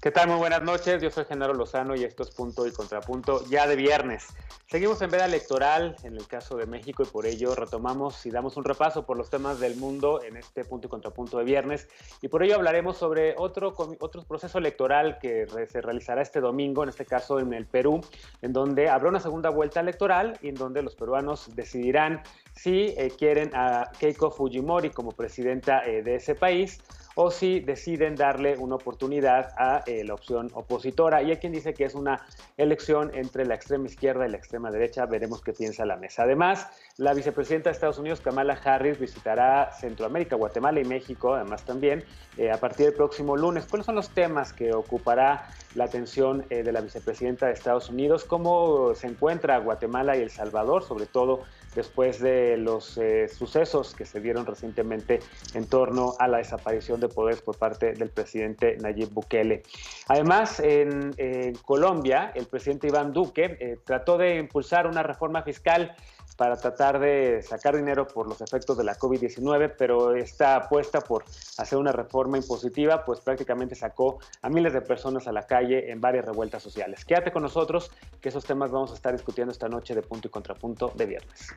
¿Qué tal? Muy buenas noches. Yo soy Genaro Lozano y esto es Punto y Contrapunto ya de viernes. Seguimos en veda electoral en el caso de México y por ello retomamos y damos un repaso por los temas del mundo en este Punto y Contrapunto de viernes. Y por ello hablaremos sobre otro proceso electoral que se realizará este domingo, en este caso en el Perú, en donde habrá una segunda vuelta electoral y en donde los peruanos decidirán si quieren a Keiko Fujimori como presidenta de ese país o si deciden darle una oportunidad a la opción opositora. Y hay quien dice que es una elección entre la extrema izquierda y la extrema derecha. Veremos qué piensa la mesa. Además, la vicepresidenta de Estados Unidos, Kamala Harris, visitará Centroamérica, Guatemala y México, además también, a partir del próximo lunes. ¿Cuáles son los temas que ocupará la atención de la vicepresidenta de Estados Unidos? ¿Cómo se encuentra Guatemala y El Salvador, sobre todo después de los sucesos que se dieron recientemente en torno a la desaparición de poderes por parte del presidente Nayib Bukele? Además, en Colombia, el presidente Iván Duque trató de impulsar una reforma fiscal para tratar de sacar dinero por los efectos de la COVID-19, pero esta apuesta por hacer una reforma impositiva, pues prácticamente sacó a miles de personas a la calle en varias revueltas sociales. Quédate con nosotros, que esos temas vamos a estar discutiendo esta noche de Punto y Contrapunto de viernes.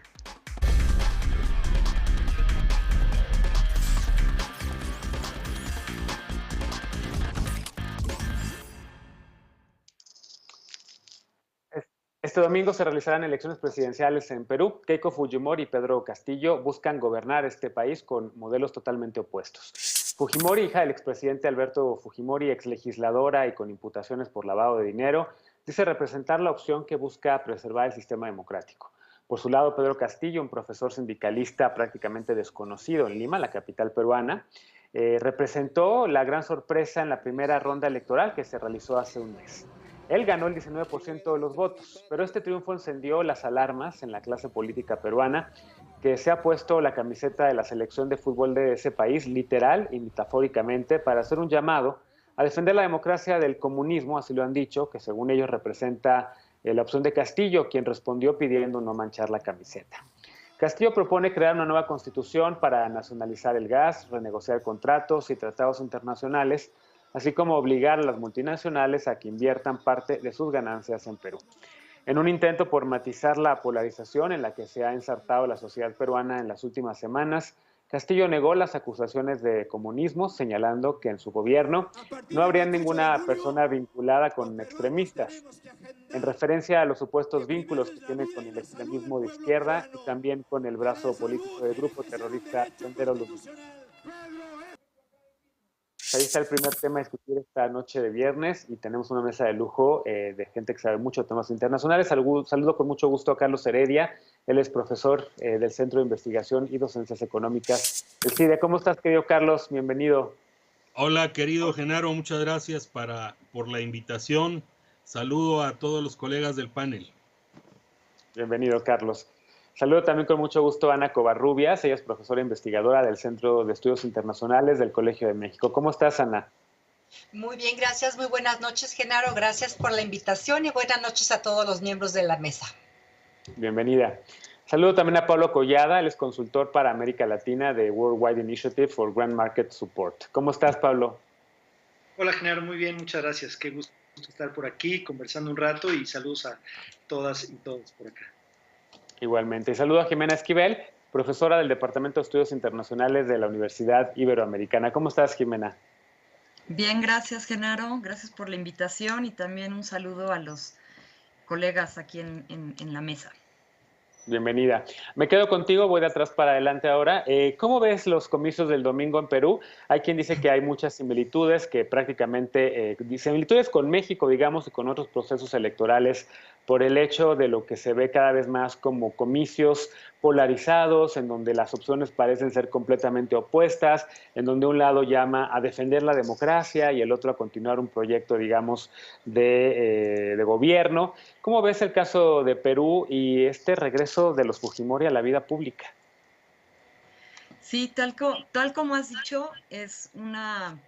Este domingo se realizarán elecciones presidenciales en Perú. Keiko Fujimori y Pedro Castillo buscan gobernar este país con modelos totalmente opuestos. Fujimori, hija del expresidente Alberto Fujimori, exlegisladora y con imputaciones por lavado de dinero, dice representar la opción que busca preservar el sistema democrático. Por su lado, Pedro Castillo, un profesor sindicalista prácticamente desconocido en Lima, la capital peruana, representó la gran sorpresa en la primera ronda electoral que se realizó hace un mes. Él ganó el 19% de los votos, pero este triunfo encendió las alarmas en la clase política peruana, que se ha puesto la camiseta de la selección de fútbol de ese país, literal y metafóricamente, para hacer un llamado a defender la democracia del comunismo, así lo han dicho, que según ellos representa la opción de Castillo, quien respondió pidiendo no manchar la camiseta. Castillo propone crear una nueva constitución para nacionalizar el gas, renegociar contratos y tratados internacionales, así como obligar a las multinacionales a que inviertan parte de sus ganancias en Perú. En un intento por matizar la polarización en la que se ha ensartado la sociedad peruana en las últimas semanas, Castillo negó las acusaciones de comunismo, señalando que en su gobierno no habría ninguna persona vinculada con extremistas, en referencia a los supuestos vínculos que tiene con el extremismo de izquierda y también con el brazo político del grupo terrorista Sendero Luminoso. Ahí está el primer tema a discutir esta noche de viernes y tenemos una mesa de lujo de gente que sabe mucho de temas internacionales. Saludo con mucho gusto a Carlos Heredia. Él es profesor del Centro de Investigación y Docencias Económicas del CIDE. ¿Cómo estás, querido Carlos? Bienvenido. Hola, querido Genaro. Muchas gracias por la invitación. Saludo a todos los colegas del panel. Bienvenido, Carlos. Saludo también con mucho gusto a Ana Covarrubias. Ella es profesora investigadora del Centro de Estudios Internacionales del Colegio de México. ¿Cómo estás, Ana? Muy bien, gracias. Muy buenas noches, Genaro. Gracias por la invitación y buenas noches a todos los miembros de la mesa. Bienvenida. Saludo también a Pablo Collada, él es consultor para América Latina de Worldwide Initiative for Grand Market Support. ¿Cómo estás, Pablo? Hola, Genaro, muy bien, muchas gracias. Qué gusto estar por aquí conversando un rato y saludos a todas y todos por acá. Igualmente. Y saludo a Jimena Esquivel, profesora del Departamento de Estudios Internacionales de la Universidad Iberoamericana. ¿Cómo estás, Jimena? Bien, gracias, Genaro. Gracias por la invitación y también un saludo a los colegas aquí en la mesa. Bienvenida. Me quedo contigo, voy de atrás para adelante ahora. ¿Cómo ves los comicios del domingo en Perú? Hay quien dice que hay muchas similitudes, que prácticamente similitudes con México, digamos, y con otros procesos electorales por el hecho de lo que se ve cada vez más como comicios polarizados, en donde las opciones parecen ser completamente opuestas, en donde un lado llama a defender la democracia y el otro a continuar un proyecto, digamos, de gobierno. ¿Cómo ves el caso de Perú y este regreso de los Fujimori a la vida pública? Sí, tal como has dicho, es una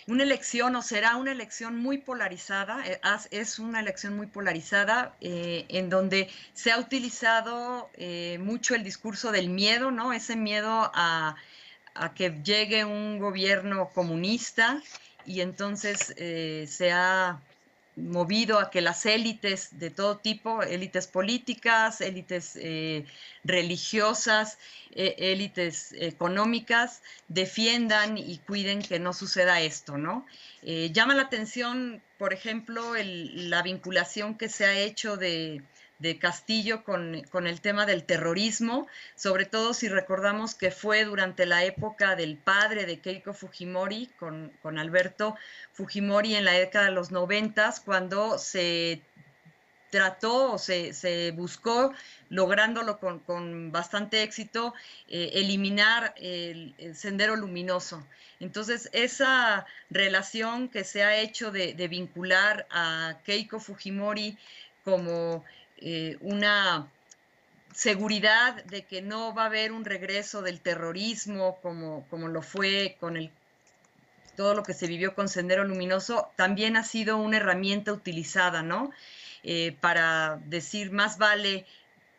elección o será una elección muy polarizada, es una elección muy polarizada en donde se ha utilizado mucho el discurso del miedo, ¿no? Ese miedo a que llegue un gobierno comunista y entonces se ha movido a que las élites de todo tipo, élites políticas, élites religiosas, élites económicas, defiendan y cuiden que no suceda esto, ¿no? Llama la atención, por ejemplo, la vinculación que se ha hecho de Castillo con el tema del terrorismo, sobre todo si recordamos que fue durante la época del padre de Keiko Fujimori, con Alberto Fujimori en la década de los 90, cuando se trató o se buscó, lográndolo con bastante éxito, eliminar el Sendero Luminoso. Entonces, esa relación que se ha hecho de vincular a Keiko Fujimori como una seguridad de que no va a haber un regreso del terrorismo como lo fue con todo lo que se vivió con Sendero Luminoso, también ha sido una herramienta utilizada, ¿no? Para decir, más vale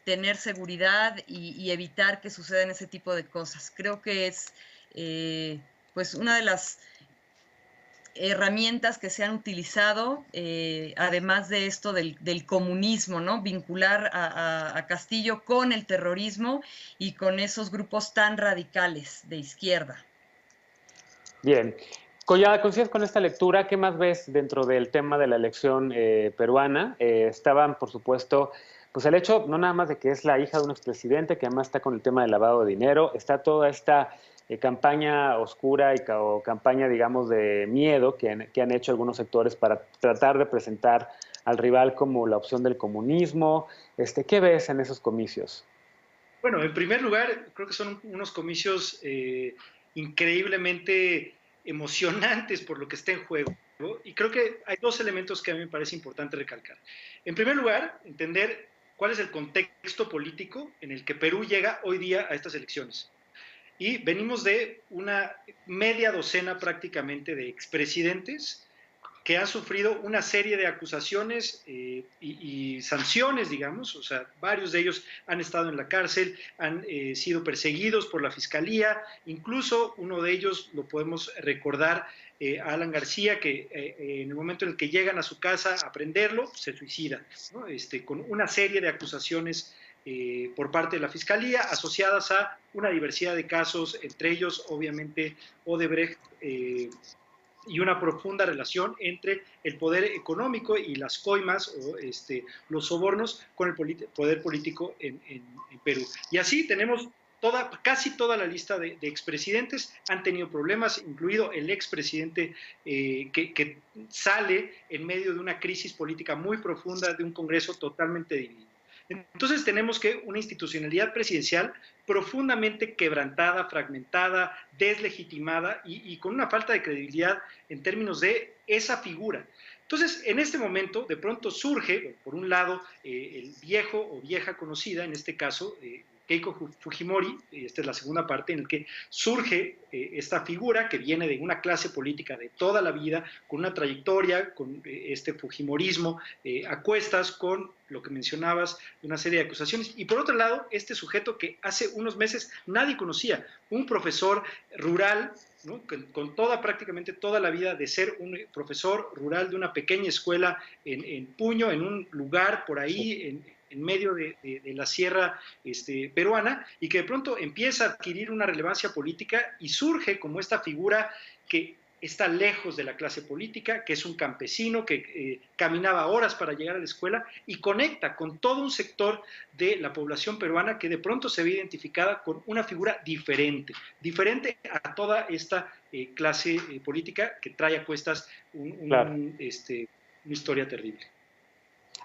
tener seguridad y evitar que sucedan ese tipo de cosas. Creo que es pues una de las herramientas que se han utilizado, además de esto del comunismo, ¿no? Vincular a Castillo con el terrorismo y con esos grupos tan radicales de izquierda. Bien. Collada, ¿coincides con esta lectura? ¿Qué más ves dentro del tema de la elección peruana? Estaban, por supuesto, pues el hecho no nada más de que es la hija de un expresidente, que además está con el tema del lavado de dinero, está toda esta campaña oscura o campaña, digamos, de miedo que han hecho algunos sectores para tratar de presentar al rival como la opción del comunismo. ¿Qué ves en esos comicios? Bueno, en primer lugar, creo que son unos comicios increíblemente emocionantes por lo que está en juego, y creo que hay dos elementos que a mí me parece importante recalcar. En primer lugar, entender cuál es el contexto político en el que Perú llega hoy día a estas elecciones. Y venimos de una media docena prácticamente de expresidentes que han sufrido una serie de acusaciones y sanciones, digamos, o sea, varios de ellos han estado en la cárcel, han sido perseguidos por la fiscalía, incluso uno de ellos lo podemos recordar, Alan García, que en el momento en el que llegan a su casa a prenderlo, se suicida, ¿no? Con una serie de acusaciones por parte de la Fiscalía, asociadas a una diversidad de casos, entre ellos, obviamente, Odebrecht, y una profunda relación entre el poder económico y las coimas o los sobornos con el poder político en Perú. Y así tenemos casi toda la lista de expresidentes han tenido problemas, incluido el expresidente que sale en medio de una crisis política muy profunda, de un Congreso totalmente dividido. Entonces tenemos que una institucionalidad presidencial profundamente quebrantada, fragmentada, deslegitimada y con una falta de credibilidad en términos de esa figura. Entonces, en este momento, de pronto surge, por un lado, el viejo o vieja conocida, en este caso, Keiko Fujimori, esta es la segunda parte, en la que surge esta figura que viene de una clase política de toda la vida, con una trayectoria, con este fujimorismo a cuestas, con lo que mencionabas, una serie de acusaciones, y por otro lado, este sujeto que hace unos meses nadie conocía, un profesor rural, ¿no? Con prácticamente toda la vida de ser un profesor rural de una pequeña escuela en Puño, en un lugar por ahí, en medio de la sierra peruana, y que de pronto empieza a adquirir una relevancia política y surge como esta figura que está lejos de la clase política, que es un campesino que caminaba horas para llegar a la escuela y conecta con todo un sector de la población peruana que de pronto se ve identificada con una figura diferente a toda esta clase política que trae a cuestas Claro. una historia terrible.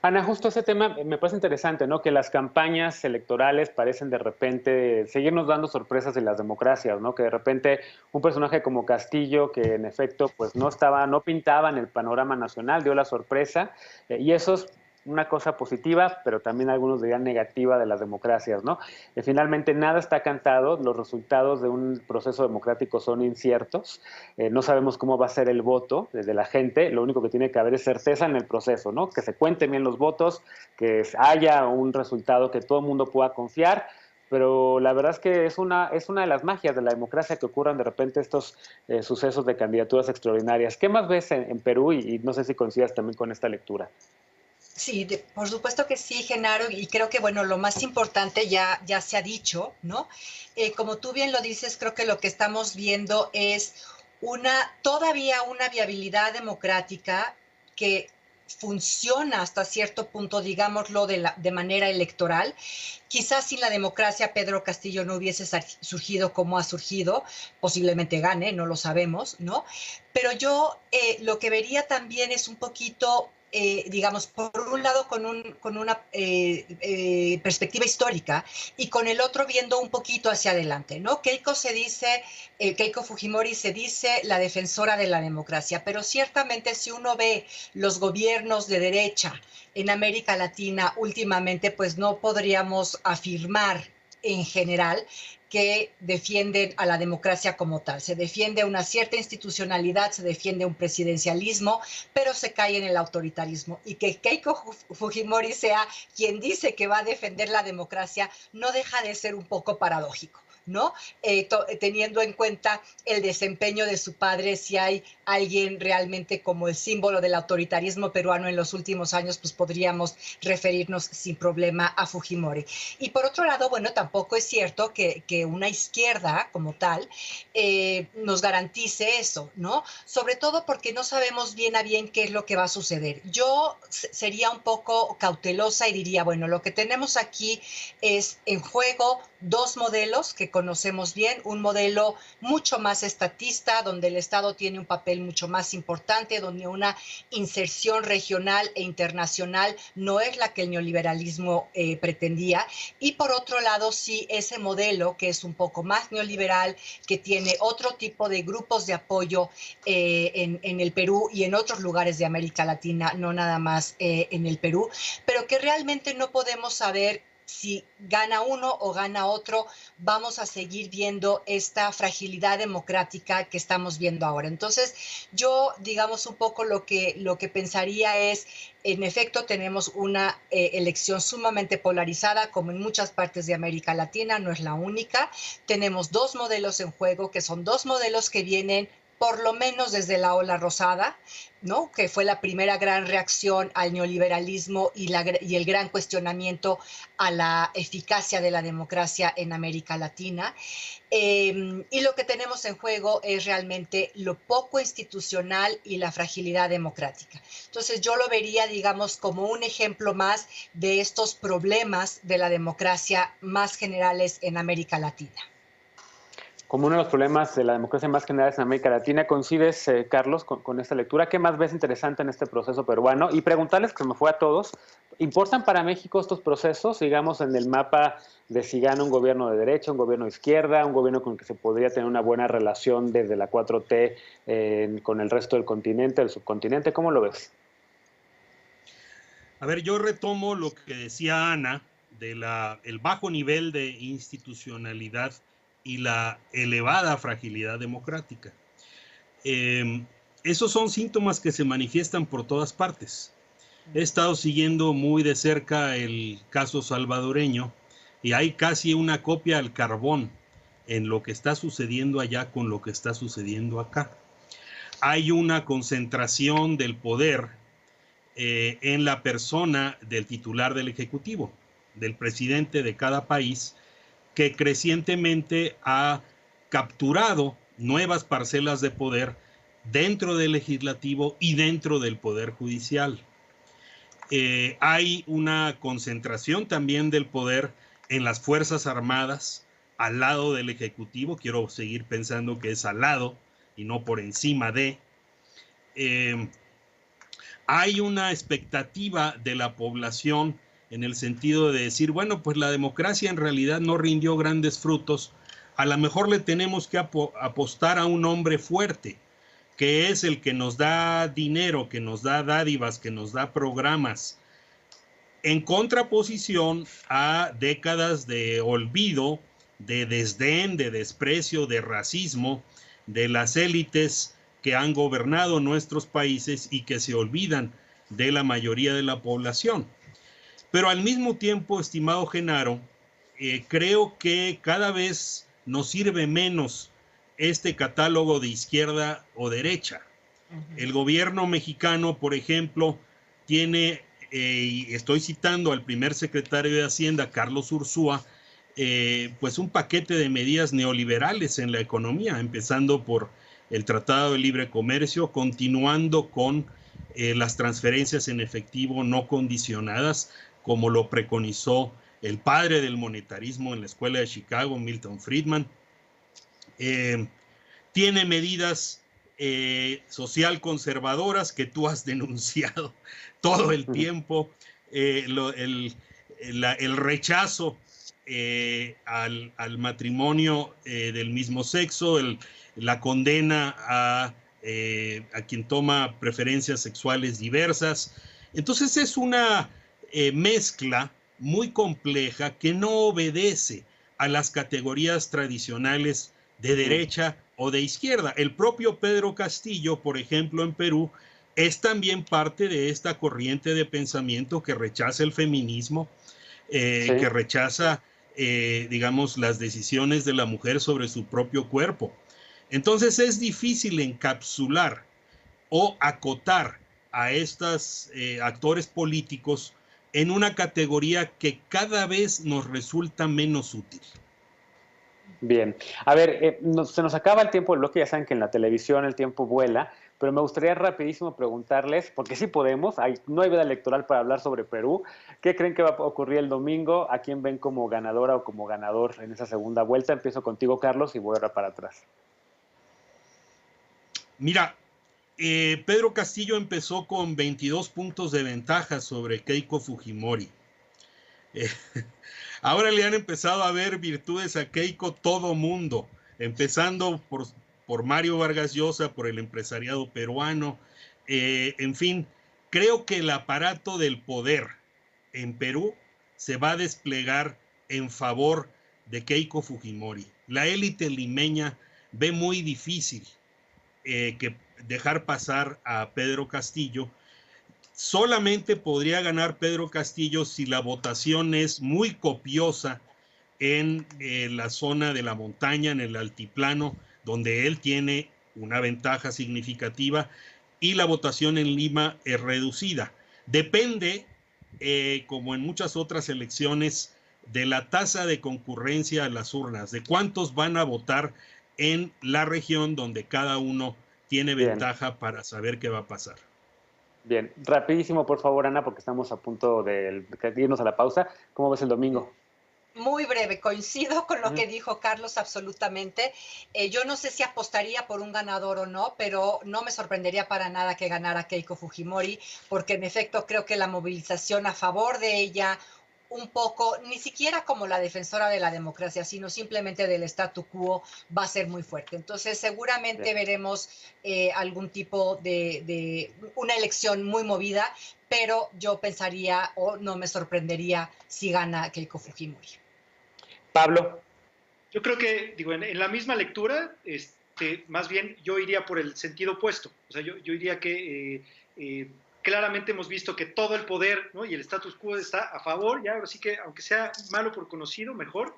Ana, justo ese tema me parece interesante, ¿no? Que las campañas electorales parecen de repente seguirnos dando sorpresas en las democracias, ¿no? Que de repente un personaje como Castillo, que en efecto pues no pintaba en el panorama nacional, dio la sorpresa, y eso es una cosa positiva, pero también algunos dirían negativa de las democracias, ¿no? Finalmente nada está cantado, los resultados de un proceso democrático son inciertos, no sabemos cómo va a ser el voto de la gente, lo único que tiene que haber es certeza en el proceso, ¿no? Que se cuenten bien los votos, que haya un resultado que todo el mundo pueda confiar, pero la verdad es que es una de las magias de la democracia que ocurran de repente estos sucesos de candidaturas extraordinarias. ¿Qué más ves en Perú? Y no sé si coincidas también con esta lectura. Sí, por supuesto que sí, Genaro, y creo que, bueno, lo más importante ya se ha dicho, ¿no? Como tú bien lo dices, creo que lo que estamos viendo es todavía una viabilidad democrática que funciona hasta cierto punto, digámoslo, de manera electoral. Quizás sin la democracia Pedro Castillo no hubiese surgido como ha surgido, posiblemente gane, no lo sabemos, ¿no? Pero yo lo que vería también es un poquito, digamos, por un lado con una perspectiva histórica y con el otro viendo un poquito hacia adelante, ¿no? Keiko Fujimori se dice la defensora de la democracia, pero ciertamente si uno ve los gobiernos de derecha en América Latina últimamente, pues no podríamos afirmar en general que defienden a la democracia como tal. Se defiende una cierta institucionalidad, se defiende un presidencialismo, pero se cae en el autoritarismo. Y que Keiko Fujimori sea quien dice que va a defender la democracia no deja de ser un poco paradójico, ¿no? Teniendo en cuenta el desempeño de su padre, si hay alguien realmente como el símbolo del autoritarismo peruano en los últimos años, pues podríamos referirnos sin problema a Fujimori. Y por otro lado, bueno, tampoco es cierto que una izquierda como tal nos garantice eso, ¿no? Sobre todo porque no sabemos bien a bien qué es lo que va a suceder. Yo sería un poco cautelosa y diría, bueno, lo que tenemos aquí es en juego dos modelos que conocemos bien, un modelo mucho más estatista, donde el Estado tiene un papel mucho más importante, donde una inserción regional e internacional no es la que el neoliberalismo pretendía, y por otro lado sí ese modelo que es un poco más neoliberal, que tiene otro tipo de grupos de apoyo en el Perú y en otros lugares de América Latina, no nada más en el Perú, pero que realmente no podemos saber si gana uno o gana otro. Vamos a seguir viendo esta fragilidad democrática que estamos viendo ahora. Entonces, yo, digamos, un poco lo que pensaría es, en efecto, tenemos una elección sumamente polarizada, como en muchas partes de América Latina, no es la única. Tenemos dos modelos en juego, que son dos modelos que vienen por lo menos desde la ola rosada, ¿no? Que fue la primera gran reacción al neoliberalismo y el gran cuestionamiento a la eficacia de la democracia en América Latina. Y lo que tenemos en juego es realmente lo poco institucional y la fragilidad democrática. Entonces yo lo vería, digamos, como un ejemplo más de estos problemas de la democracia más generales en América Latina. Como uno de los problemas de la democracia más generales en América Latina. ¿Coincides, Carlos, con esta lectura? ¿Qué más ves interesante en este proceso peruano? Y preguntarles, que se me fue a todos, ¿importan para México estos procesos, digamos, en el mapa de si gana un gobierno de derecha, un gobierno de izquierda, un gobierno con el que se podría tener una buena relación desde la 4T con el resto del continente, del subcontinente? ¿Cómo lo ves? A ver, yo retomo lo que decía Ana, el bajo nivel de institucionalidad y la elevada fragilidad democrática. Esos son síntomas que se manifiestan por todas partes. He estado siguiendo muy de cerca el caso salvadoreño y hay casi una copia al carbón en lo que está sucediendo allá con lo que está sucediendo acá. Hay una concentración del poder en la persona del titular del Ejecutivo, del presidente de cada país, que crecientemente ha capturado nuevas parcelas de poder dentro del legislativo y dentro del poder judicial. Hay una concentración también del poder en las Fuerzas Armadas al lado del Ejecutivo. Quiero seguir pensando que es al lado y no por encima de. Hay una expectativa de la población en el sentido de decir, bueno, pues la democracia en realidad no rindió grandes frutos, a lo mejor le tenemos que apostar a un hombre fuerte, que es el que nos da dinero, que nos da dádivas, que nos da programas, en contraposición a décadas de olvido, de desdén, de desprecio, de racismo, de las élites que han gobernado nuestros países y que se olvidan de la mayoría de la población. Pero al mismo tiempo, estimado Genaro, creo que cada vez nos sirve menos este catálogo de izquierda o derecha. El gobierno mexicano, por ejemplo, tiene, y estoy citando al primer secretario de Hacienda, Carlos Ursúa, pues un paquete de medidas neoliberales en la economía, empezando por el Tratado de Libre Comercio, continuando con las transferencias en efectivo no condicionadas, como lo preconizó el padre del monetarismo en la Escuela de Chicago, Milton Friedman. Tiene medidas social conservadoras que tú has denunciado todo el tiempo, el rechazo al matrimonio del mismo sexo, la condena a quien toma preferencias sexuales diversas. Entonces es una mezcla muy compleja que no obedece a las categorías tradicionales de derecha o de izquierda. El propio Pedro Castillo, por ejemplo, en Perú, es también parte de esta corriente de pensamiento que rechaza el feminismo, que rechaza, digamos, las decisiones de la mujer sobre su propio cuerpo. Entonces es difícil encapsular o acotar a estos actores políticos en una categoría que cada vez nos resulta menos útil. Bien, a ver, se nos acaba el tiempo del bloque, ya saben que en la televisión el tiempo vuela, pero me gustaría rapidísimo preguntarles, porque sí podemos, no hay veda electoral para hablar sobre Perú, ¿qué creen que va a ocurrir el domingo? ¿A quién ven como ganadora o como ganador en esa segunda vuelta? Empiezo contigo, Carlos, y voy ahora para atrás. Mira, Pedro Castillo empezó con 22 puntos de ventaja sobre Keiko Fujimori. Ahora le han empezado a ver virtudes a Keiko todo mundo, empezando por Mario Vargas Llosa, por el empresariado peruano. En fin, creo que el aparato del poder en Perú se va a desplegar en favor de Keiko Fujimori. La élite limeña ve muy difícil que dejar pasar a Pedro Castillo. Solamente podría ganar Pedro Castillo si la votación es muy copiosa en la zona de la montaña, en el altiplano, donde él tiene una ventaja significativa, y la votación en Lima es reducida. Depende, como en muchas otras elecciones, de la tasa de concurrencia a las urnas, de cuántos van a votar en la región donde cada uno tiene ventaja para saber qué va a pasar. Bien, rapidísimo por favor, Ana, porque estamos a punto de irnos a la pausa. ¿Cómo ves el domingo? Muy breve, coincido con lo que dijo Carlos absolutamente. Yo no sé si apostaría por un ganador o no, pero no me sorprendería para nada que ganara Keiko Fujimori, porque en efecto creo que la movilización a favor de ella, un poco, ni siquiera como la defensora de la democracia, sino simplemente del statu quo, va a ser muy fuerte. Entonces seguramente veremos algún tipo de una elección muy movida, pero yo pensaría o no me sorprendería si gana Keiko Fujimori. Pablo. Yo creo que, digo, en la misma lectura, más bien yo iría por el sentido opuesto. O sea, yo diría que claramente hemos visto que todo el poder, ¿no?, y el status quo está a favor, ya, así que aunque sea malo por conocido, mejor,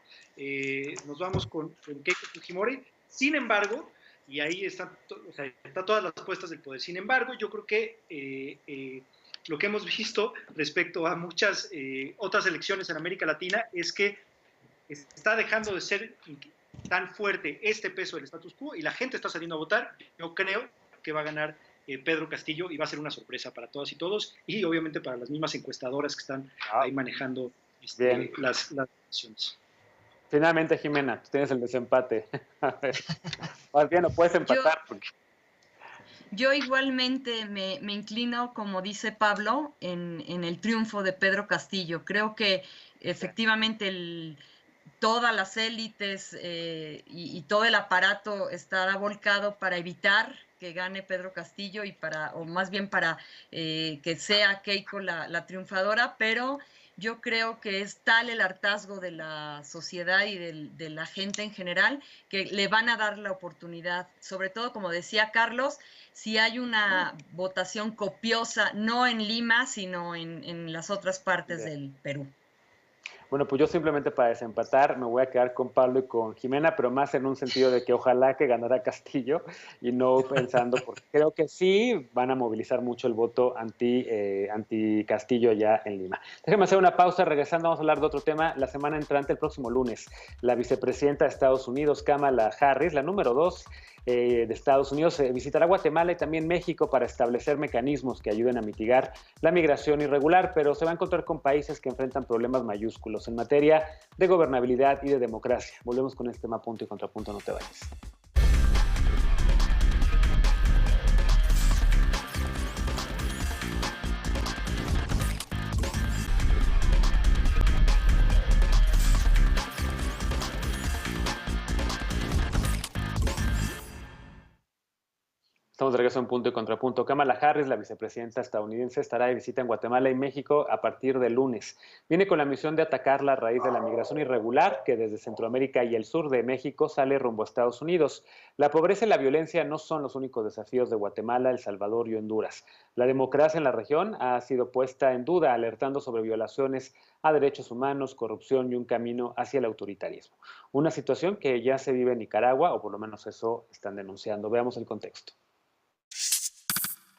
nos vamos con Keiko Fujimori. Sin embargo, y ahí están todas las apuestas del poder. Sin embargo, yo creo que lo que hemos visto respecto a muchas otras elecciones en América Latina es que está dejando de ser tan fuerte este peso del status quo y la gente está saliendo a votar. Yo creo que va a ganar Pedro Castillo y va a ser una sorpresa para todas y todos y obviamente para las mismas encuestadoras que están ahí manejando las elecciones. Finalmente, Jimena, tú tienes el desempate. Más bien, no puedes empatar. Yo igualmente me inclino, como dice Pablo, en el triunfo de Pedro Castillo. Creo que efectivamente todas las élites y todo el aparato estará volcado para evitar que gane Pedro Castillo o más bien para que sea Keiko la triunfadora, pero yo creo que es tal el hartazgo de la sociedad y de la gente en general que le van a dar la oportunidad, sobre todo, como decía Carlos, si hay una votación copiosa, no en Lima, sino en las otras partes del Perú. Bueno, pues yo simplemente para desempatar me voy a quedar con Pablo y con Jimena, pero más en un sentido de que ojalá que ganara Castillo y no pensando, porque creo que sí van a movilizar mucho el voto anti Castillo allá en Lima. Déjenme hacer una pausa, regresando vamos a hablar de otro tema. La semana entrante, el próximo lunes, la vicepresidenta de Estados Unidos, Kamala Harris, la número 2 de Estados Unidos, visitará Guatemala y también México para establecer mecanismos que ayuden a mitigar la migración irregular, pero se va a encontrar con países que enfrentan problemas mayúsculos en materia de gobernabilidad y de democracia. Volvemos con este tema punto y contrapunto, no te vayas. Estamos de regreso en Punto y Contrapunto. Kamala Harris, la vicepresidenta estadounidense, estará de visita en Guatemala y México a partir del lunes. Viene con la misión de atacar la raíz de la migración irregular que desde Centroamérica y el sur de México sale rumbo a Estados Unidos. La pobreza y la violencia no son los únicos desafíos de Guatemala, El Salvador y Honduras. La democracia en la región ha sido puesta en duda, alertando sobre violaciones a derechos humanos, corrupción y un camino hacia el autoritarismo. Una situación que ya se vive en Nicaragua, o por lo menos eso están denunciando. Veamos el contexto.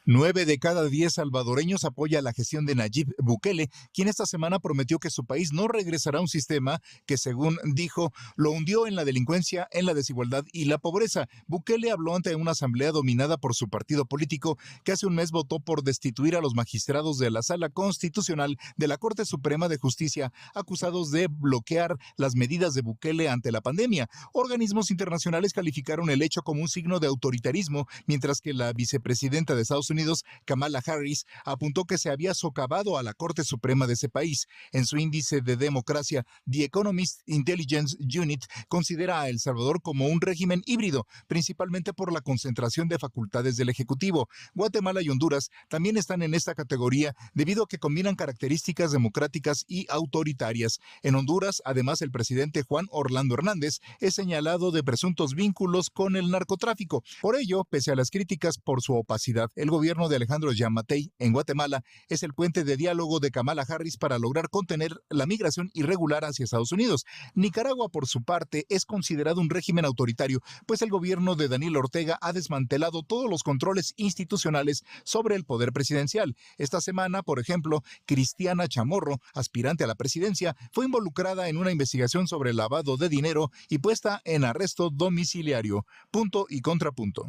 9 de cada 10 salvadoreños apoya la gestión de Nayib Bukele, quien esta semana prometió que su país no regresará a un sistema que, según dijo, lo hundió en la delincuencia, en la desigualdad y la pobreza. Bukele habló ante una asamblea dominada por su partido político, que hace un mes votó por destituir a los magistrados de la Sala Constitucional de la Corte Suprema de Justicia, acusados de bloquear las medidas de Bukele ante la pandemia. Organismos internacionales calificaron el hecho como un signo de autoritarismo, mientras que la vicepresidenta de Estados Unidos, Kamala Harris, apuntó que se había socavado a la Corte Suprema de ese país. En su índice de democracia, The Economist Intelligence Unit considera a El Salvador como un régimen híbrido, principalmente por la concentración de facultades del Ejecutivo. Guatemala y Honduras también están en esta categoría debido a que combinan características democráticas y autoritarias. En Honduras, además, el presidente Juan Orlando Hernández es señalado de presuntos vínculos con el narcotráfico. Por ello, pese a las críticas por su opacidad, el gobierno de Alejandro Yamatei en Guatemala es el puente de diálogo de Kamala Harris para lograr contener la migración irregular hacia Estados Unidos. Nicaragua, por su parte, es considerado un régimen autoritario, pues el gobierno de Daniel Ortega ha desmantelado todos los controles institucionales sobre el poder presidencial. Esta semana, por ejemplo, Cristiana Chamorro, aspirante a la presidencia, fue involucrada en una investigación sobre lavado de dinero y puesta en arresto domiciliario. Punto y contrapunto.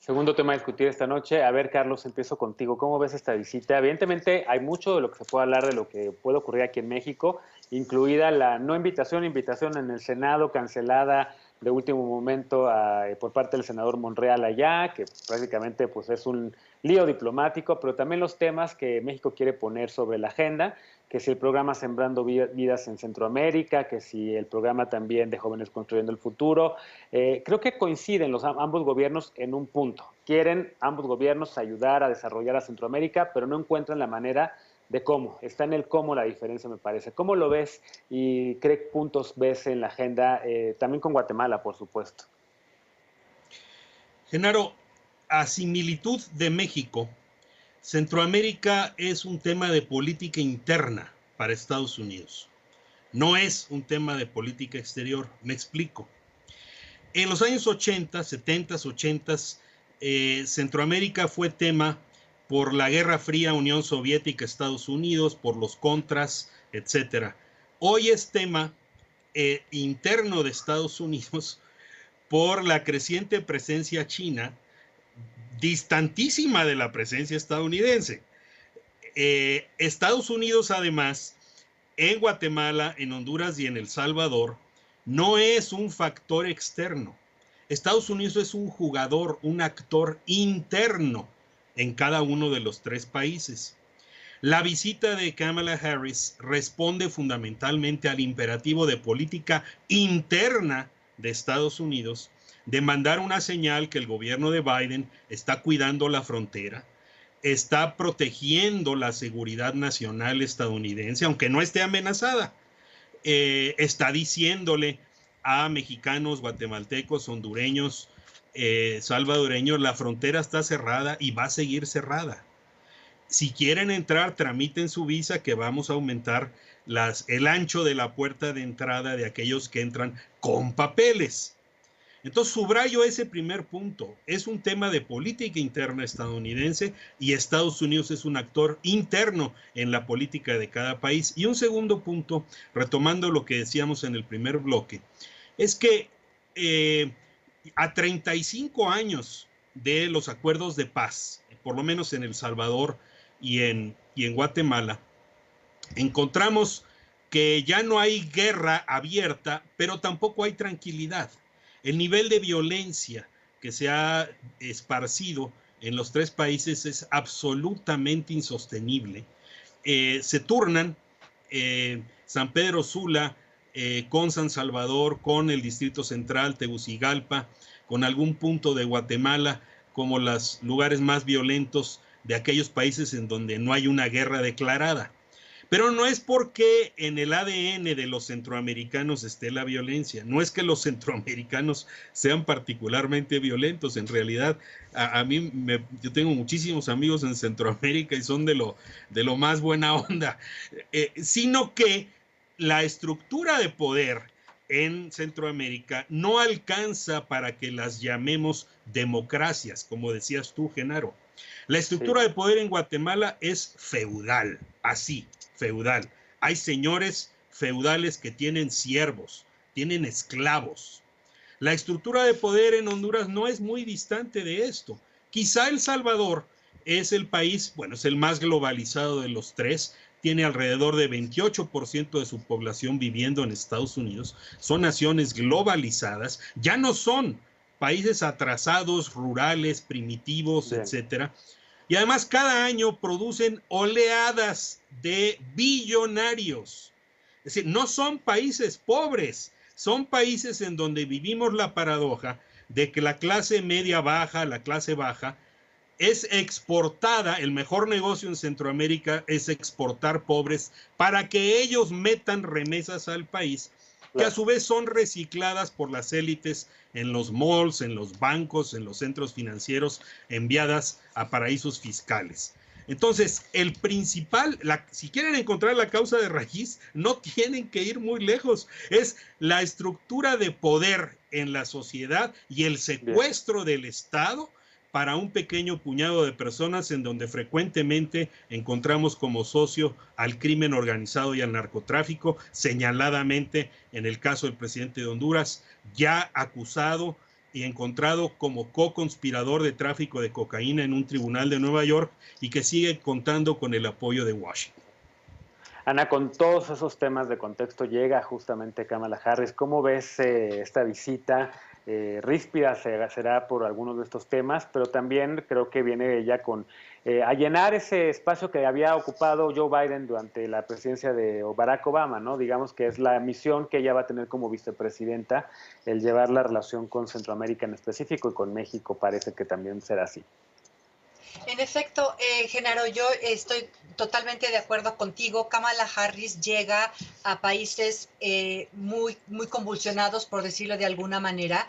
Segundo tema a discutir esta noche. A ver, Carlos, empiezo contigo. ¿Cómo ves esta visita? Evidentemente, hay mucho de lo que se puede hablar de lo que puede ocurrir aquí en México, incluida la no invitación en el Senado, cancelada de último momento por parte del senador Monreal allá, que prácticamente pues, es un lío diplomático, pero también los temas que México quiere poner sobre la agenda, que si el programa Sembrando Vidas en Centroamérica, que si el programa también de Jóvenes Construyendo el Futuro. Creo que coinciden ambos gobiernos en un punto. Quieren ambos gobiernos ayudar a desarrollar a Centroamérica, pero no encuentran la manera de cómo. Está en el cómo la diferencia, me parece. ¿Cómo lo ves y qué puntos ves en la agenda? También con Guatemala, por supuesto. Genaro, a similitud de México, Centroamérica es un tema de política interna para Estados Unidos. No es un tema de política exterior. Me explico. En los años 80, 70, 80, Centroamérica fue tema por la Guerra Fría, Unión Soviética, Estados Unidos, por los contras, etc. Hoy es tema interno de Estados Unidos por la creciente presencia china, distantísima de la presencia estadounidense. Estados Unidos, además, en Guatemala, en Honduras y en El Salvador, no es un factor externo. Estados Unidos es un jugador, un actor interno en cada uno de los tres países. La visita de Kamala Harris responde fundamentalmente al imperativo de política interna de Estados Unidos de mandar una señal que el gobierno de Biden está cuidando la frontera, está protegiendo la seguridad nacional estadounidense, aunque no esté amenazada. Está diciéndole a mexicanos, guatemaltecos, hondureños, salvadoreños, la frontera está cerrada y va a seguir cerrada. si quieren entrar, tramiten su visa, que vamos a aumentar el ancho de la puerta de entrada de aquellos que entran con papeles. Entonces subrayo ese primer punto. Es un tema de política interna estadounidense y Estados Unidos es un actor interno en la política de cada país. Y un segundo punto, retomando lo que decíamos en el primer bloque, es que a 35 años de los acuerdos de paz, por lo menos en El Salvador y en Guatemala, encontramos que ya no hay guerra abierta, pero tampoco hay tranquilidad. El nivel de violencia que se ha esparcido en los tres países es absolutamente insostenible. Se turnan San Pedro Sula con San Salvador, con el Distrito Central, Tegucigalpa, con algún punto de Guatemala, como los lugares más violentos de aquellos países en donde no hay una guerra declarada. Pero no es porque en el ADN de los centroamericanos esté la violencia. No es que los centroamericanos sean particularmente violentos. En realidad, yo tengo muchísimos amigos en Centroamérica y son de lo más buena onda. Sino que la estructura de poder en Centroamérica no alcanza para que las llamemos democracias, como decías tú, Genaro. La estructura de poder en Guatemala es feudal, así. Feudal. Hay señores feudales que tienen siervos, tienen esclavos. La estructura de poder en Honduras no es muy distante de esto. Quizá El Salvador es el país, bueno, es el más globalizado de los tres, tiene alrededor de 28% de su población viviendo en Estados Unidos. Son naciones globalizadas, ya no son países atrasados, rurales, primitivos, etcétera. Y además cada año producen oleadas de billonarios. Es decir, no son países pobres, son países en donde vivimos la paradoja de que la clase media baja, la clase baja, es exportada. El mejor negocio en Centroamérica es exportar pobres para que ellos metan remesas al país, que a su vez son recicladas por las élites en los malls, en los bancos, en los centros financieros, enviadas a paraísos fiscales. Entonces, el principal, si quieren encontrar la causa de raíz, no tienen que ir muy lejos. Es la estructura de poder en la sociedad y el secuestro del Estado para un pequeño puñado de personas, en donde frecuentemente encontramos como socio al crimen organizado y al narcotráfico, señaladamente en el caso del presidente de Honduras, ya acusado y encontrado como co-conspirador de tráfico de cocaína en un tribunal de Nueva York, y que sigue contando con el apoyo de Washington. Ana, con todos esos temas de contexto llega justamente Kamala Harris. ¿Cómo ves esta visita? Ríspida será por algunos de estos temas, pero también creo que viene ella a llenar ese espacio que había ocupado Joe Biden durante la presidencia de Barack Obama, ¿no? Digamos que es la misión que ella va a tener como vicepresidenta, el llevar la relación con Centroamérica en específico, y con México parece que también será así. En efecto, Genaro, yo estoy totalmente de acuerdo contigo. Kamala Harris llega a países muy convulsionados, por decirlo de alguna manera,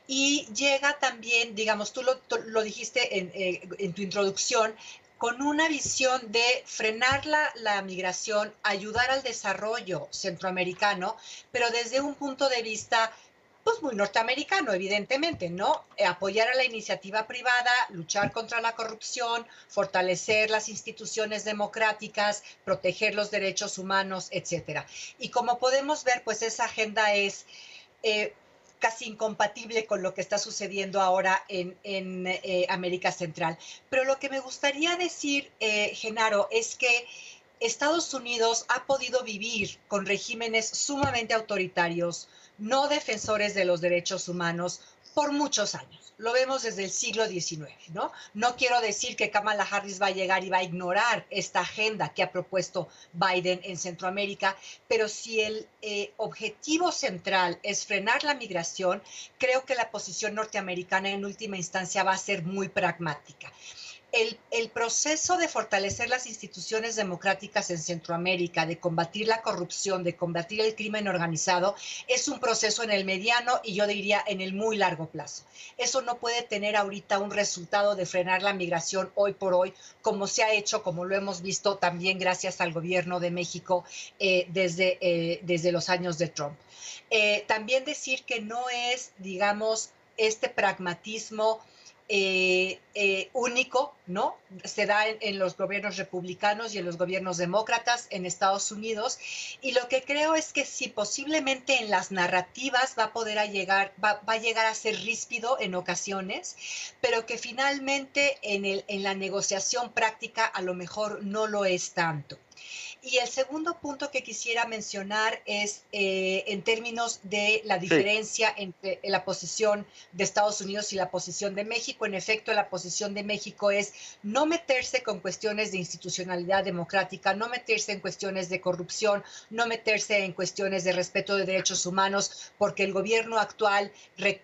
y llega también, digamos, tú lo dijiste en tu introducción, con una visión de frenar la migración, ayudar al desarrollo centroamericano, pero desde un punto de vista pues muy norteamericano, evidentemente, ¿no? Apoyar a la iniciativa privada, luchar contra la corrupción, fortalecer las instituciones democráticas, proteger los derechos humanos, etcétera. Y como podemos ver, pues esa agenda es casi incompatible con lo que está sucediendo ahora en América Central. Pero lo que me gustaría decir, Genaro, es que Estados Unidos ha podido vivir con regímenes sumamente autoritarios, no defensores de los derechos humanos, por muchos años. Lo vemos desde el siglo XIX, ¿no? No quiero decir que Kamala Harris va a llegar y va a ignorar esta agenda que ha propuesto Biden en Centroamérica, pero si el objetivo central es frenar la migración, creo que la posición norteamericana en última instancia va a ser muy pragmática. el proceso de fortalecer las instituciones democráticas en Centroamérica, de combatir la corrupción, de combatir el crimen organizado, es un proceso en el mediano y yo diría en el muy largo plazo. Eso no puede tener ahorita un resultado de frenar la migración hoy por hoy, como se ha hecho, como lo hemos visto también gracias al gobierno de México desde los años de Trump. También decir que no es, digamos, este pragmatismo único, ¿no? Se da en los gobiernos republicanos y en los gobiernos demócratas en Estados Unidos. Y lo que creo es que sí, posiblemente en las narrativas va a llegar a ser ríspido en ocasiones, pero que finalmente en la negociación práctica a lo mejor no lo es tanto. Y el segundo punto que quisiera mencionar es en términos de la diferencia entre la posición de Estados Unidos y la posición de México. En efecto, la posición de México es no meterse con cuestiones de institucionalidad democrática, no meterse en cuestiones de corrupción, no meterse en cuestiones de respeto de derechos humanos, porque el gobierno actual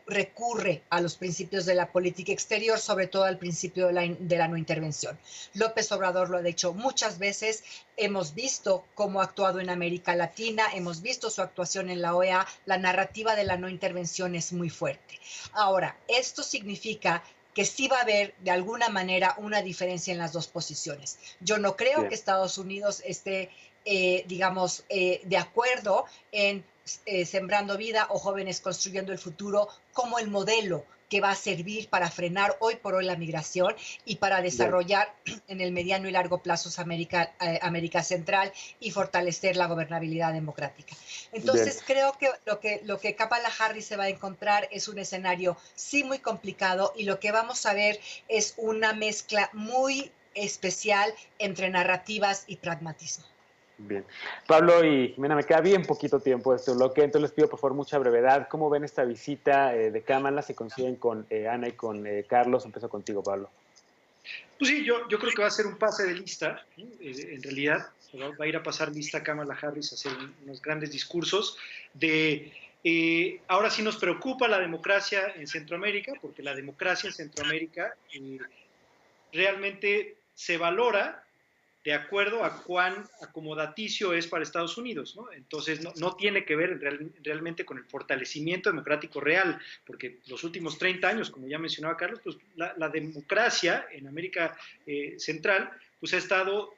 recurre a los principios de la política exterior, sobre todo al principio de la no intervención. López Obrador lo ha dicho muchas veces. Hemos visto cómo ha actuado en América Latina, hemos visto su actuación en la OEA, la narrativa de la no intervención es muy fuerte. Ahora, esto significa que sí va a haber de alguna manera una diferencia en las dos posiciones. Yo no creo que Estados Unidos esté, de acuerdo en Sembrando Vida o Jóvenes Construyendo el Futuro como el modelo que va a servir para frenar hoy por hoy la migración y para desarrollar en el mediano y largo plazo América Central y fortalecer la gobernabilidad democrática. Entonces, creo que lo que Kamala Harris se va a encontrar es un escenario sí muy complicado y lo que vamos a ver es una mezcla muy especial entre narrativas y pragmatismo. Bien. Pablo y Jimena, me queda bien poquito tiempo de este bloque, entonces les pido por favor mucha brevedad. ¿Cómo ven esta visita de Kamala? ¿Se coinciden con Ana y con Carlos? Empiezo contigo, Pablo. Pues sí, yo creo que va a ser un pase de lista, ¿no? En realidad va a ir a pasar lista Kamala Harris a hacer unos grandes discursos de ahora sí nos preocupa la democracia en Centroamérica, porque la democracia en Centroamérica realmente se valora de acuerdo a cuán acomodaticio es para Estados Unidos, ¿no? Entonces no tiene que ver realmente con el fortalecimiento democrático real, porque los últimos 30 años, como ya mencionaba Carlos, pues la democracia en América Central pues ha estado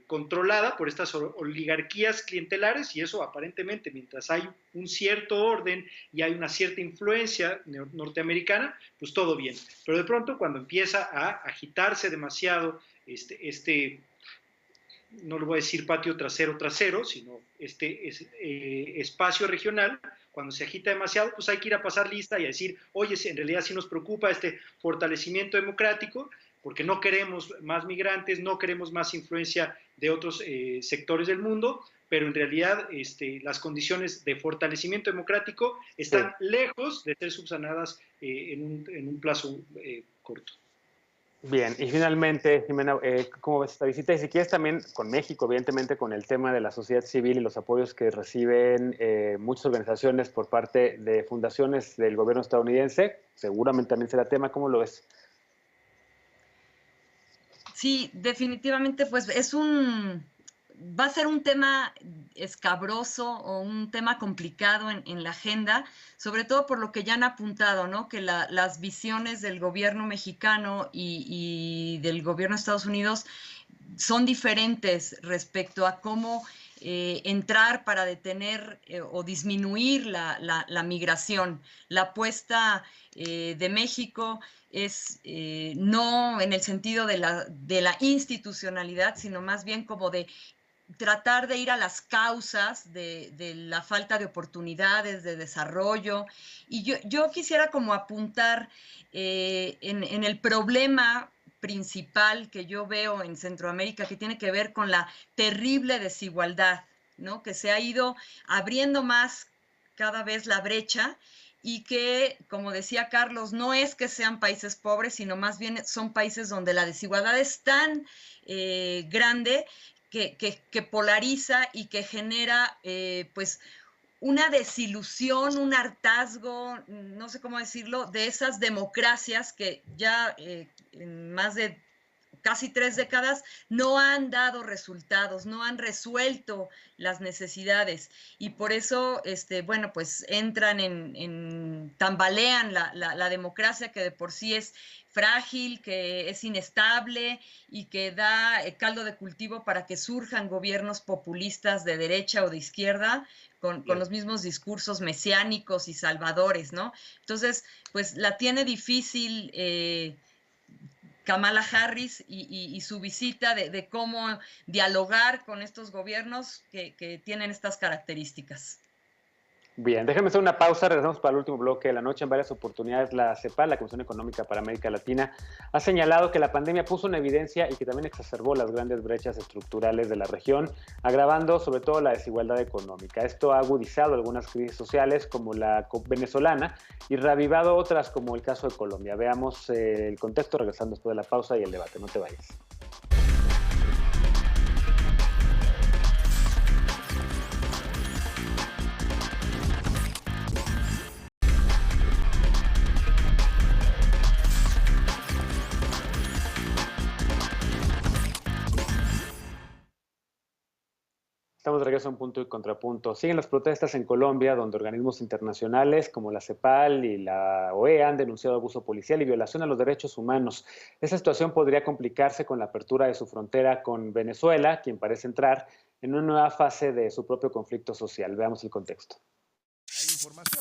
controlada por estas oligarquías clientelares y eso aparentemente mientras hay un cierto orden y hay una cierta influencia norteamericana, pues todo bien. Pero de pronto cuando empieza a agitarse demasiado no lo voy a decir patio trasero, sino espacio regional, cuando se agita demasiado, pues hay que ir a pasar lista y a decir, oye, en realidad sí nos preocupa este fortalecimiento democrático, porque no queremos más migrantes, no queremos más influencia de otros sectores del mundo, pero en realidad las condiciones de fortalecimiento democrático están lejos de ser subsanadas en un plazo corto. Bien, y finalmente, Jimena, ¿cómo ves esta visita? Y si quieres también con México, evidentemente con el tema de la sociedad civil y los apoyos que reciben muchas organizaciones por parte de fundaciones del gobierno estadounidense, seguramente también será tema, ¿cómo lo ves? Sí, definitivamente, pues va a ser un tema escabroso o un tema complicado en la agenda, sobre todo por lo que ya han apuntado, ¿no? Que las visiones del gobierno mexicano y del gobierno de Estados Unidos son diferentes respecto a cómo entrar para detener o disminuir la migración. La apuesta de México es no en el sentido de la institucionalidad, sino más bien como de tratar de ir a las causas de la falta de oportunidades, de desarrollo. Y yo quisiera como apuntar en el problema principal que yo veo en Centroamérica, que tiene que ver con la terrible desigualdad, ¿no? Que se ha ido abriendo más cada vez la brecha y que, como decía Carlos, no es que sean países pobres, sino más bien son países donde la desigualdad es tan grande que polariza y que genera pues una desilusión, un hartazgo, no sé cómo decirlo, de esas democracias que ya en más de casi 3 décadas, no han dado resultados, no han resuelto las necesidades. Y por eso, bueno, pues entran tambalean la democracia, que de por sí es frágil, que es inestable y que da caldo de cultivo para que surjan gobiernos populistas de derecha o de izquierda con los mismos discursos mesiánicos y salvadores, ¿no? Entonces, pues la tiene difícil Kamala Harris y su visita de cómo dialogar con estos gobiernos que tienen estas características. Bien, déjenme hacer una pausa, regresamos para el último bloque de la noche. En varias oportunidades la CEPAL, la Comisión Económica para América Latina, ha señalado que la pandemia puso en evidencia y que también exacerbó las grandes brechas estructurales de la región, agravando sobre todo la desigualdad económica. Esto ha agudizado algunas crisis sociales como la venezolana y reavivado otras como el caso de Colombia. Veamos el contexto regresando después de la pausa y el debate. No te vayas. Estamos de regreso a Un Punto y Contrapunto. Siguen las protestas en Colombia, donde organismos internacionales como la CEPAL y la OEA han denunciado abuso policial y violación a los derechos humanos. Esta situación podría complicarse con la apertura de su frontera con Venezuela, quien parece entrar en una nueva fase de su propio conflicto social. Veamos el contexto.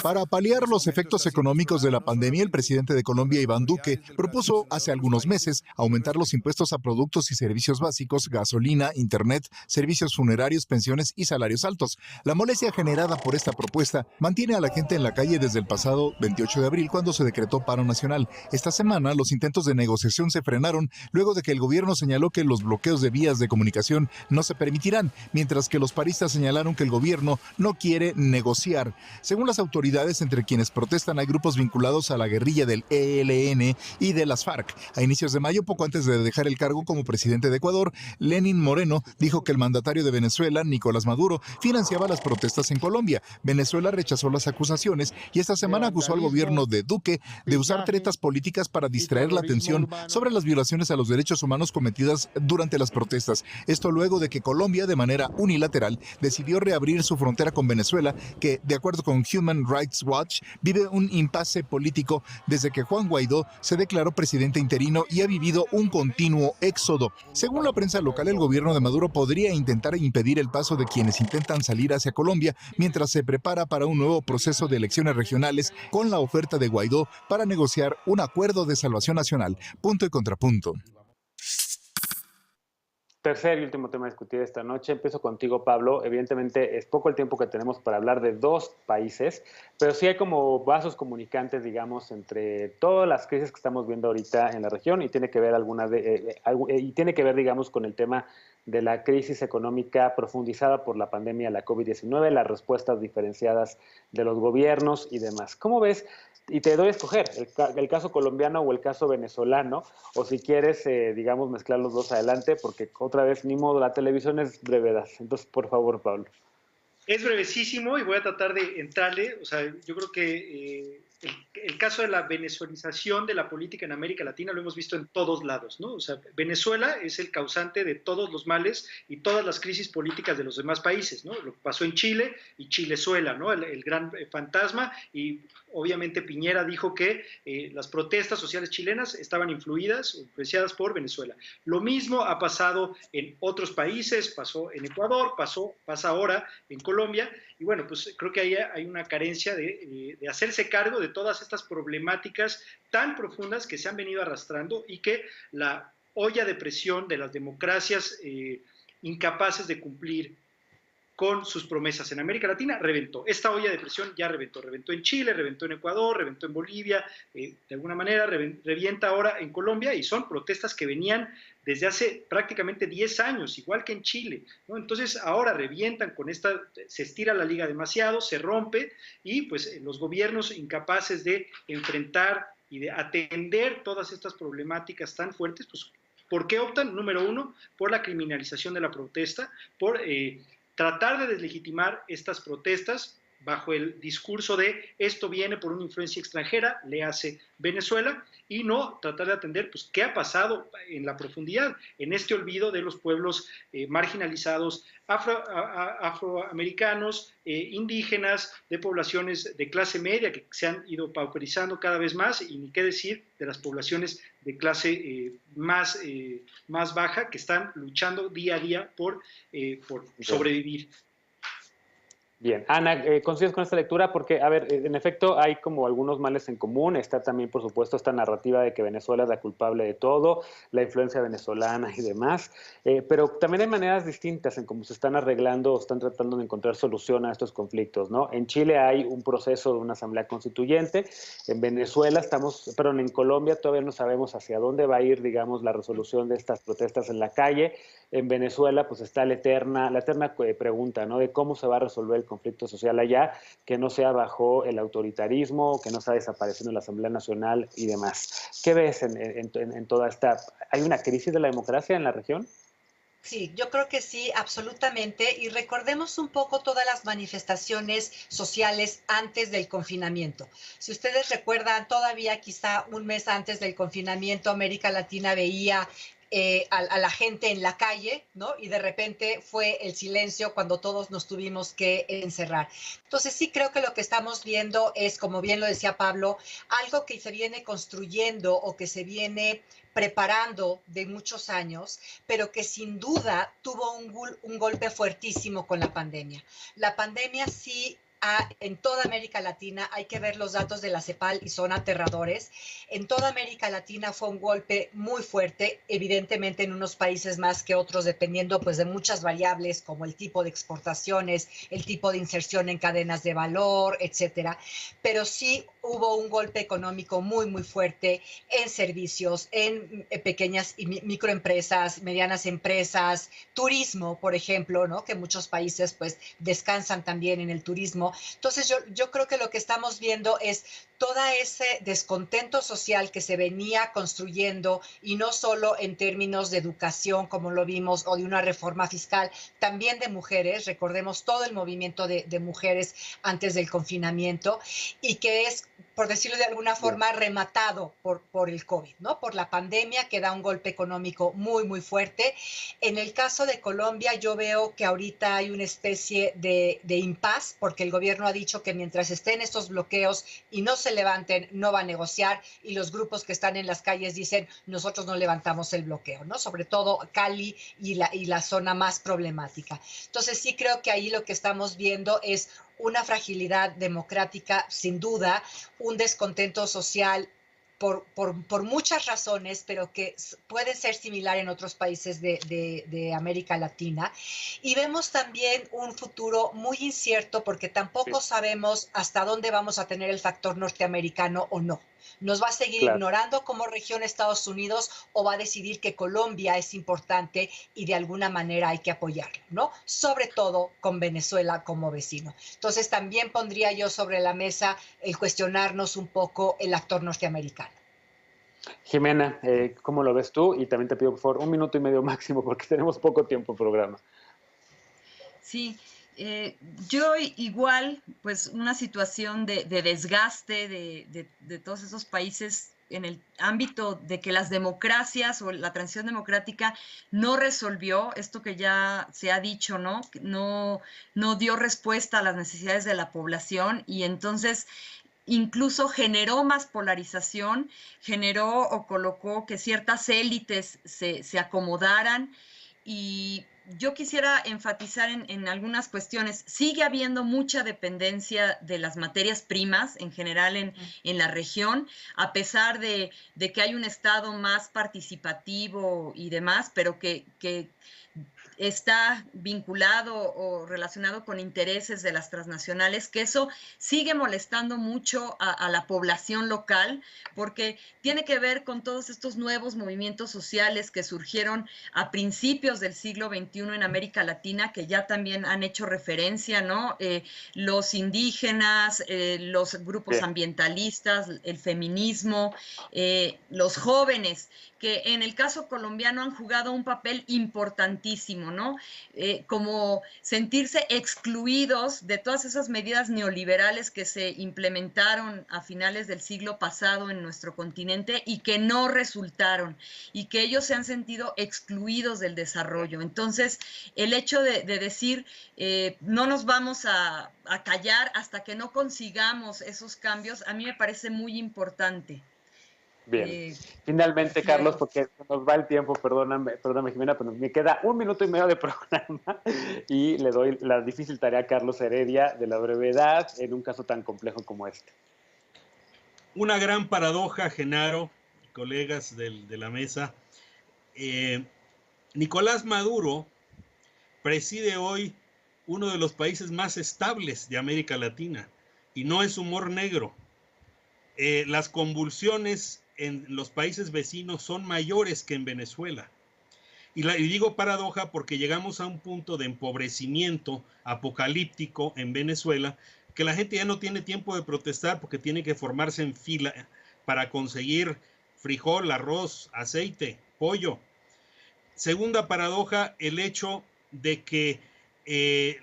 Para paliar los efectos económicos de la pandemia, el presidente de Colombia, Iván Duque, propuso hace algunos meses aumentar los impuestos a productos y servicios básicos, gasolina, internet, servicios funerarios, pensiones y salarios altos. La molestia generada por esta propuesta mantiene a la gente en la calle desde el pasado 28 de abril, cuando se decretó paro nacional. Esta semana, los intentos de negociación se frenaron luego de que el gobierno señaló que los bloqueos de vías de comunicación no se permitirán, mientras que los paristas señalaron que el gobierno no quiere negociar. Según las autoridades, entre quienes protestan hay grupos vinculados a la guerrilla del ELN y de las FARC. A inicios de mayo, poco antes de dejar el cargo como presidente de Ecuador, Lenín Moreno dijo que el mandatario de Venezuela, Nicolás Maduro, financiaba las protestas en Colombia. Venezuela rechazó las acusaciones y esta semana acusó al gobierno de Duque de usar tretas políticas para distraer la atención sobre las violaciones a los derechos humanos cometidas durante las protestas. Esto luego de que Colombia, de manera unilateral, decidió reabrir su frontera con Venezuela, que, de acuerdo con Human Rights Watch, vive un impasse político desde que Juan Guaidó se declaró presidente interino y ha vivido un continuo éxodo. Según la prensa local, el gobierno de Maduro podría intentar impedir el paso de quienes intentan salir hacia Colombia mientras se prepara para un nuevo proceso de elecciones regionales con la oferta de Guaidó para negociar un acuerdo de salvación nacional. Punto y contrapunto. Tercer y último tema a discutir esta noche. Empiezo contigo, Pablo. Evidentemente es poco el tiempo que tenemos para hablar de dos países, pero sí hay como vasos comunicantes, digamos, entre todas las crisis que estamos viendo ahorita en la región y tiene que ver digamos, con el tema de la crisis económica profundizada por la pandemia, la COVID-19, las respuestas diferenciadas de los gobiernos y demás. ¿Cómo ves? Y te doy a escoger el caso colombiano o el caso venezolano, o si quieres, digamos, mezclar los dos adelante, porque otra vez, ni modo, la televisión es brevedad. Entonces, por favor, Pablo. Es brevesísimo y voy a tratar de entrarle. O sea, yo creo que el caso de la venezuelización de la política en América Latina lo hemos visto en todos lados, ¿no? O sea, Venezuela es el causante de todos los males y todas las crisis políticas de los demás países, ¿no? Lo que pasó en Chile y Chilezuela, ¿no? El gran fantasma, y obviamente Piñera dijo que las protestas sociales chilenas estaban influenciadas por Venezuela. Lo mismo ha pasado en otros países, pasó en Ecuador, pasa ahora en Colombia, y bueno, pues creo que hay una carencia de hacerse cargo de todas estas problemáticas tan profundas que se han venido arrastrando y que la olla de presión de las democracias incapaces de cumplir con sus promesas en América Latina reventó. Esta olla de presión ya reventó en Chile, reventó en Ecuador, reventó en Bolivia, de alguna manera revienta ahora en Colombia, y son protestas que venían desde hace prácticamente 10 años, igual que en Chile, ¿no? Entonces ahora revientan con esta, se estira la liga demasiado, se rompe, y pues los gobiernos incapaces de enfrentar y de atender todas estas problemáticas tan fuertes, pues ¿por qué optan? Número uno, por la criminalización de la protesta, por tratar de deslegitimar estas protestas bajo el discurso de esto viene por una influencia extranjera, le hace Venezuela, y no tratar de atender pues, qué ha pasado en la profundidad, en este olvido de los pueblos marginalizados, afroamericanos, indígenas, de poblaciones de clase media que se han ido pauperizando cada vez más, y ni qué decir de las poblaciones de clase más baja que están luchando día a día por sobrevivir. Bien, Ana, ¿coincides con esta lectura? Porque, a ver, en efecto hay como algunos males en común. Está también, por supuesto, esta narrativa de que Venezuela es la culpable de todo, la influencia venezolana y demás. Pero también hay maneras distintas en cómo se están arreglando o están tratando de encontrar solución a estos conflictos, ¿no? En Chile hay un proceso de una asamblea constituyente. En Venezuela en Colombia todavía no sabemos hacia dónde va a ir, digamos, la resolución de estas protestas en la calle. En Venezuela, pues está la eterna pregunta, ¿no? De cómo se va a resolver el conflicto social allá, que no sea bajo el autoritarismo, que no sea desapareciendo la Asamblea Nacional y demás. ¿Qué ves en toda esta? ¿Hay una crisis de la democracia en la región? Sí, yo creo que sí, absolutamente. Y recordemos un poco todas las manifestaciones sociales antes del confinamiento. Si ustedes recuerdan, todavía quizá un mes antes del confinamiento, América Latina veía a la gente en la calle, ¿no? Y de repente fue el silencio cuando todos nos tuvimos que encerrar. Entonces sí creo que lo que estamos viendo es, como bien lo decía Pablo, algo que se viene construyendo o que se viene preparando de muchos años, pero que sin duda tuvo un golpe fuertísimo con la pandemia. La pandemia sí en toda América Latina, hay que ver los datos de la CEPAL y son aterradores. En toda América Latina fue un golpe muy fuerte, evidentemente en unos países más que otros, dependiendo pues de muchas variables como el tipo de exportaciones, el tipo de inserción en cadenas de valor, etcétera. Pero sí hubo un golpe económico muy, muy fuerte en servicios, en pequeñas y microempresas, medianas empresas, turismo, por ejemplo, ¿no? Que muchos países pues descansan también en el turismo. Entonces yo creo que lo que estamos viendo es todo ese descontento social que se venía construyendo, y no solo en términos de educación, como lo vimos, o de una reforma fiscal, también de mujeres. Recordemos todo el movimiento de mujeres antes del confinamiento, y que es, por decirlo de alguna forma, rematado por el COVID, ¿no? Por la pandemia, que da un golpe económico muy, muy fuerte. En el caso de Colombia, yo veo que ahorita hay una especie de impas, porque el gobierno ha dicho que mientras estén estos bloqueos y no se levanten, no va a negociar, y los grupos que están en las calles dicen, nosotros no levantamos el bloqueo, ¿no? Sobre todo Cali y la zona más problemática. Entonces sí creo que ahí lo que estamos viendo es una fragilidad democrática, sin duda, un descontento social por muchas razones, pero que puede ser similar en otros países de América Latina. Y vemos también un futuro muy incierto, porque tampoco sabemos hasta dónde vamos a tener el factor norteamericano o no. ¿Nos va a seguir ignorando como región Estados Unidos, o va a decidir que Colombia es importante y de alguna manera hay que apoyarlo, ¿no? Sobre todo con Venezuela como vecino. Entonces también pondría yo sobre la mesa el cuestionarnos un poco el actor norteamericano. Jimena, ¿cómo lo ves tú? Y también te pido, por favor, 1 minuto y medio máximo, porque tenemos poco tiempo de programa. Sí, yo igual, pues una situación de desgaste de todos esos países en el ámbito de que las democracias o la transición democrática no resolvió esto que ya se ha dicho, ¿no? No dio respuesta a las necesidades de la población, y entonces incluso generó más polarización, generó o colocó que ciertas élites se acomodaran. Y yo quisiera enfatizar en algunas cuestiones. Sigue habiendo mucha dependencia de las materias primas en general en la región, a pesar de que hay un Estado más participativo y demás, pero que está vinculado o relacionado con intereses de las transnacionales, que eso sigue molestando mucho a la población local, porque tiene que ver con todos estos nuevos movimientos sociales que surgieron a principios del siglo XXI en América Latina, que ya también han hecho referencia, ¿no? Los indígenas, los grupos ambientalistas, el feminismo, los jóvenes, que en el caso colombiano han jugado un papel importantísimo, ¿no? Como sentirse excluidos de todas esas medidas neoliberales que se implementaron a finales del siglo pasado en nuestro continente y que no resultaron, y que ellos se han sentido excluidos del desarrollo. Entonces, el hecho de decir, no nos vamos a callar hasta que no consigamos esos cambios, a mí me parece muy importante. Bien, finalmente, Carlos, porque nos va el tiempo, perdóname Jimena, pero me queda 1 minuto y medio de programa y le doy la difícil tarea a Carlos Heredia de la brevedad en un caso tan complejo como este. Una gran paradoja, Genaro, colegas de la mesa. Nicolás Maduro preside hoy uno de los países más estables de América Latina y no es humor negro. Las convulsiones en los países vecinos son mayores que en Venezuela. Y digo paradoja porque llegamos a un punto de empobrecimiento apocalíptico en Venezuela, que la gente ya no tiene tiempo de protestar porque tiene que formarse en fila para conseguir frijol, arroz, aceite, pollo. Segunda paradoja, el hecho de que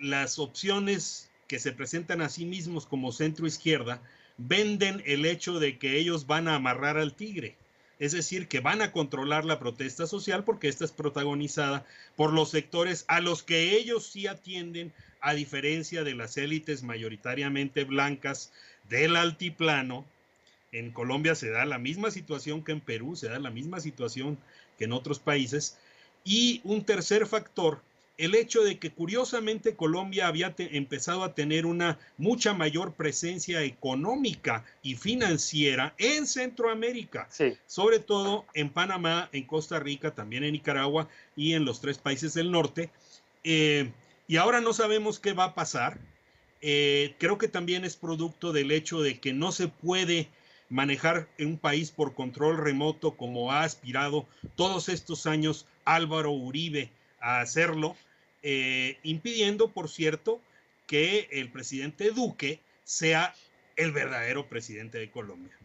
las opciones que se presentan a sí mismos como centro-izquierda venden el hecho de que ellos van a amarrar al tigre, es decir, que van a controlar la protesta social porque esta es protagonizada por los sectores a los que ellos sí atienden, a diferencia de las élites mayoritariamente blancas del altiplano. En Colombia se da la misma situación que en Perú, se da la misma situación que en otros países. Y un tercer factor, el hecho de que curiosamente Colombia había empezado a tener una mucha mayor presencia económica y financiera en Centroamérica, sí, sobre todo en Panamá, en Costa Rica, también en Nicaragua y en los 3 países del norte. Y ahora no sabemos qué va a pasar. Creo que también es producto del hecho de que no se puede manejar un país por control remoto como ha aspirado todos estos años Álvaro Uribe a hacerlo, impidiendo, por cierto, que el presidente Duque sea el verdadero presidente de Colombia.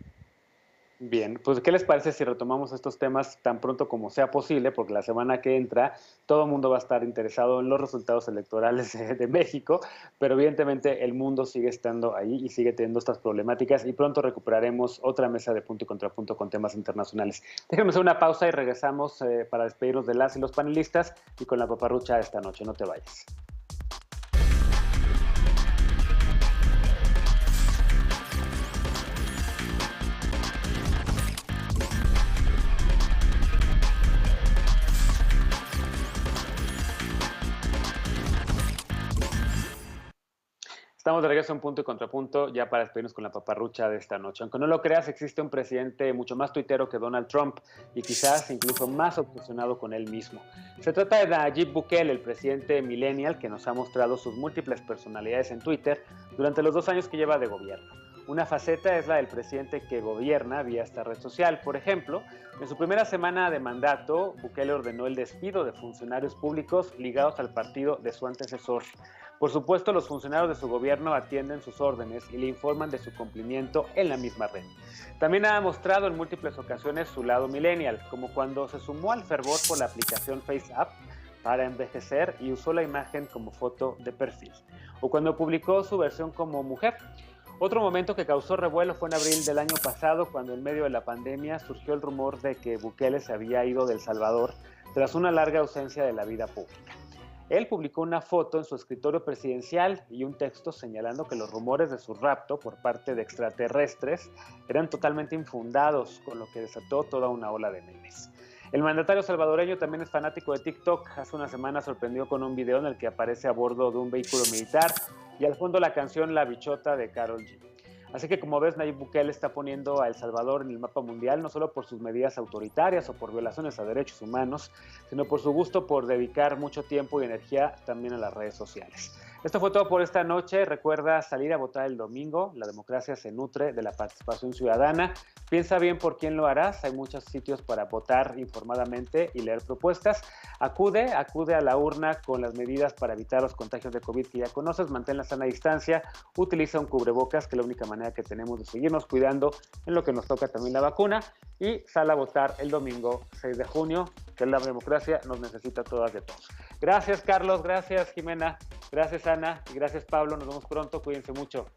Bien, pues ¿qué les parece si retomamos estos temas tan pronto como sea posible? Porque la semana que entra todo el mundo va a estar interesado en los resultados electorales de México, pero evidentemente el mundo sigue estando ahí y sigue teniendo estas problemáticas y pronto recuperaremos otra mesa de punto y contrapunto con temas internacionales. Déjenme hacer una pausa y regresamos para despedirnos de las y los panelistas y con la paparrucha esta noche. No te vayas. Estamos de regreso en Punto y Contrapunto, ya para despedirnos con la paparrucha de esta noche. Aunque no lo creas, existe un presidente mucho más tuitero que Donald Trump y quizás incluso más obsesionado con él mismo. Se trata de Nayib Bukele, el presidente millennial que nos ha mostrado sus múltiples personalidades en Twitter durante los 2 años que lleva de gobierno. Una faceta es la del presidente que gobierna vía esta red social. Por ejemplo, en su primera semana de mandato, Bukele ordenó el despido de funcionarios públicos ligados al partido de su antecesor. Por supuesto, los funcionarios de su gobierno atienden sus órdenes y le informan de su cumplimiento en la misma red. También ha mostrado en múltiples ocasiones su lado millennial, como cuando se sumó al fervor por la aplicación FaceApp para envejecer y usó la imagen como foto de perfil, o cuando publicó su versión como mujer. Otro momento que causó revuelo fue en abril del año pasado, cuando en medio de la pandemia surgió el rumor de que Bukele se había ido de El Salvador tras una larga ausencia de la vida pública. Él publicó una foto en su escritorio presidencial y un texto señalando que los rumores de su rapto por parte de extraterrestres eran totalmente infundados, con lo que desató toda una ola de memes. El mandatario salvadoreño también es fanático de TikTok. Hace una semana sorprendió con un video en el que aparece a bordo de un vehículo militar y al fondo la canción La Bichota de Karol G. Así que, como ves, Nayib Bukele está poniendo a El Salvador en el mapa mundial, no solo por sus medidas autoritarias o por violaciones a derechos humanos, sino por su gusto por dedicar mucho tiempo y energía también a las redes sociales. Esto fue todo por esta noche. Recuerda salir a votar el domingo. La democracia se nutre de la participación ciudadana. Piensa bien por quién lo harás. Hay muchos sitios para votar informadamente y leer propuestas. Acude a la urna con las medidas para evitar los contagios de COVID que ya conoces. Mantén la sana distancia. Utiliza un cubrebocas, que es la única manera que tenemos de seguirnos cuidando en lo que nos toca también la vacuna. y sal a votar el domingo 6 de junio, que la democracia nos necesita todas de todos. Gracias, Carlos, gracias, Jimena, gracias, Ana, y gracias, Pablo. Nos vemos pronto, cuídense mucho.